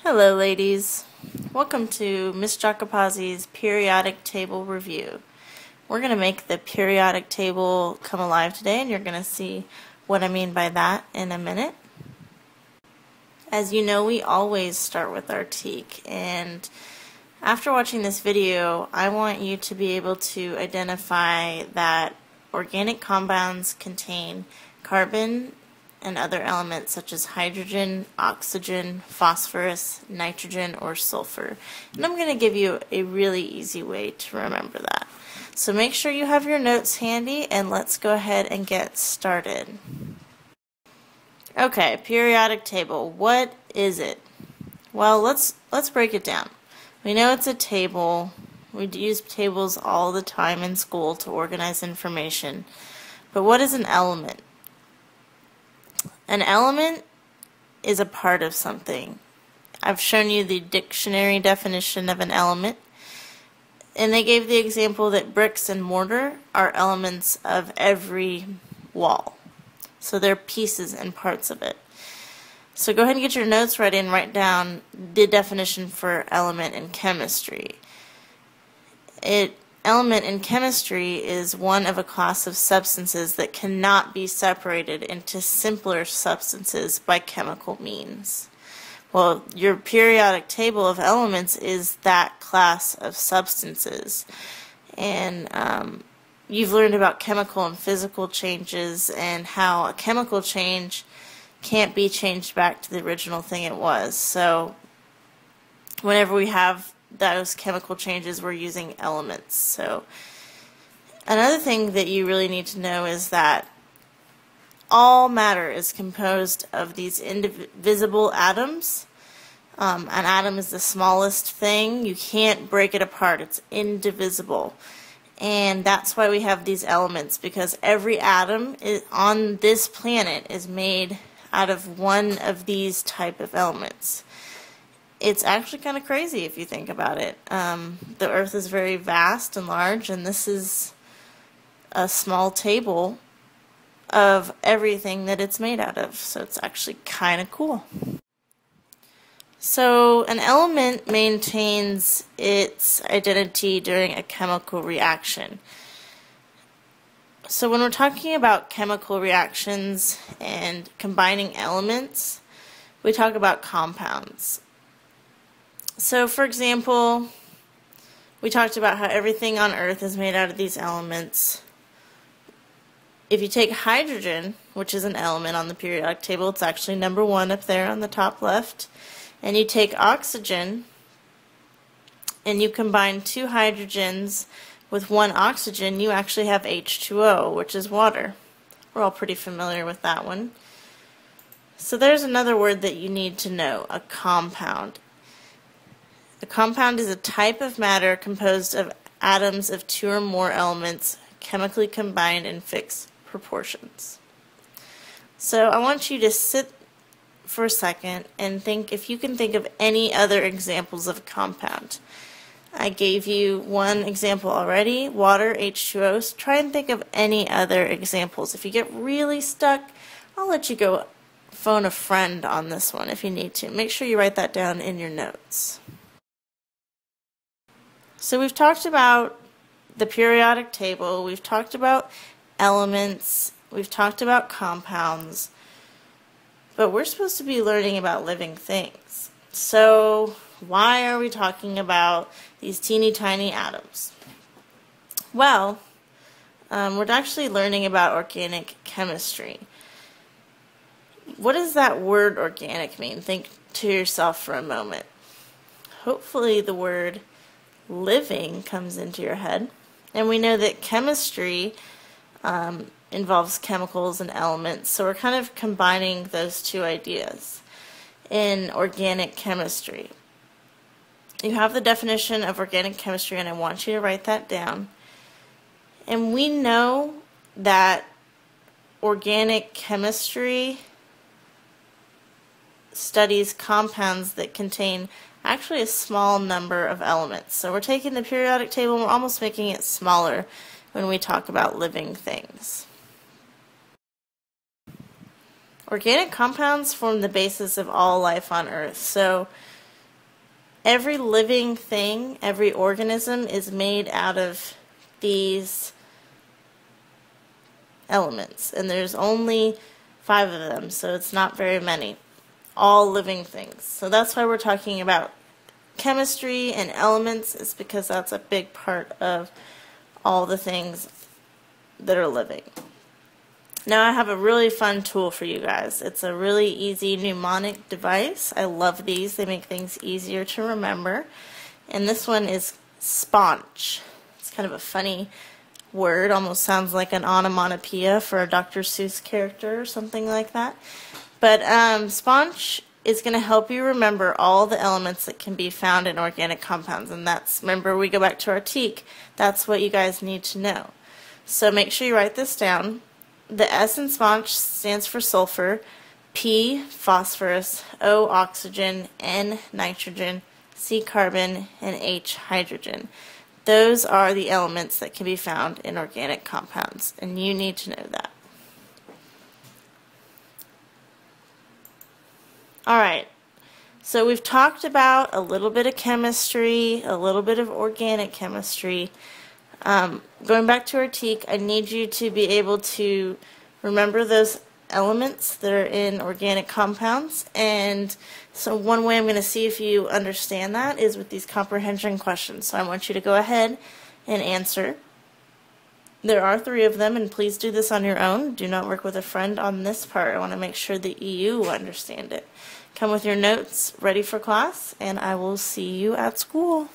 Hello ladies, welcome to Miss Jacopazzi's periodic table review. We're going to make the periodic table come alive today, and you're going to see what I mean by that in a minute. As you know, we always start with our teak, and after watching this video I want you to be able to identify that organic compounds contain carbon and other elements such as hydrogen, oxygen, phosphorus, nitrogen, or sulfur. And I'm going to give you a really easy way to remember that. So make sure you have your notes handy, and let's go ahead and get started. Okay, periodic table. What is it? Well, let's break it down. We know it's a table. We use tables all the time in school to organize information. But what is an element? An element is a part of something. I've shown you the dictionary definition of an element, and they gave the example that bricks and mortar are elements of every wall. So they're pieces and parts of it. So go ahead and get your notes ready and write down the definition for element in chemistry. Element in chemistry is one of a class of substances that cannot be separated into simpler substances by chemical means. Well, your periodic table of elements is that class of substances. And you've learned about chemical and physical changes and how a chemical change can't be changed back to the original thing it was. So whenever we have those chemical changes, we're using elements. So another thing that you really need to know is that all matter is composed of these indivisible atoms. An atom is the smallest thing. You can't break it apart. It's indivisible. And that's why we have these elements, because every atom on this planet is made out of one of these type of elements. It's actually kind of crazy if you think about it. The Earth is very vast and large, and this is a small table of everything that it's made out of. So it's actually kind of cool. So an element maintains its identity during a chemical reaction. So when we're talking about chemical reactions and combining elements, we talk about compounds. So for example, we talked about how everything on Earth is made out of these elements. If you take hydrogen, which is an element on the periodic table, it's actually number 1 up there on the top left, and you take oxygen and you combine 2 hydrogens with 1 oxygen, you actually have H2O, which is water. We're all pretty familiar with that one. So there's another word that you need to know, a compound. A compound is a type of matter composed of atoms of 2 or more elements chemically combined in fixed proportions. So I want you to sit for a second and think if you can think of any other examples of a compound. I gave you one example already, water, H2O. So try and think of any other examples. If you get really stuck, I'll let you go phone a friend on this one if you need to. Make sure you write that down in your notes. So we've talked about the periodic table, we've talked about elements, we've talked about compounds, but we're supposed to be learning about living things. So why are we talking about these teeny tiny atoms? Well, we're actually learning about organic chemistry. What does that word organic mean? Think to yourself for a moment. Hopefully the word living comes into your head. And we know that chemistry involves chemicals and elements, so we're kind of combining those two ideas in organic chemistry. You have the definition of organic chemistry, and I want you to write that down. And we know that organic chemistry studies compounds that contain actually a small number of elements. So we're taking the periodic table and we're almost making it smaller when we talk about living things. Organic compounds form the basis of all life on Earth. So every living thing, every organism is made out of these elements, and there's only 5 of them, so it's not very many. All living things. So that's why we're talking about chemistry and elements, is because that's a big part of all the things that are living. Now I have a really fun tool for you guys. It's a really easy mnemonic device. I love these. They make things easier to remember. And this one is sponge. It's kind of a funny word. Almost sounds like an onomatopoeia for a Dr. Seuss character or something like that. But sponge is going to help you remember all the elements that can be found in organic compounds. And that's, remember, we go back to our teak. That's what you guys need to know. So make sure you write this down. The S in sponge stands for sulfur, P phosphorus, O oxygen, N nitrogen, C carbon, and H hydrogen. Those are the elements that can be found in organic compounds, and you need to know that. Alright, so we've talked about a little bit of chemistry, a little bit of organic chemistry. Going back to our teak, I need you to be able to remember those elements that are in organic compounds, and so one way I'm going to see if you understand that is with these comprehension questions. So I want you to go ahead and answer. There are 3 of them, and please do this on your own. Do not work with a friend on this part. I want to make sure that you understand it. Come with your notes ready for class, and I will see you at school.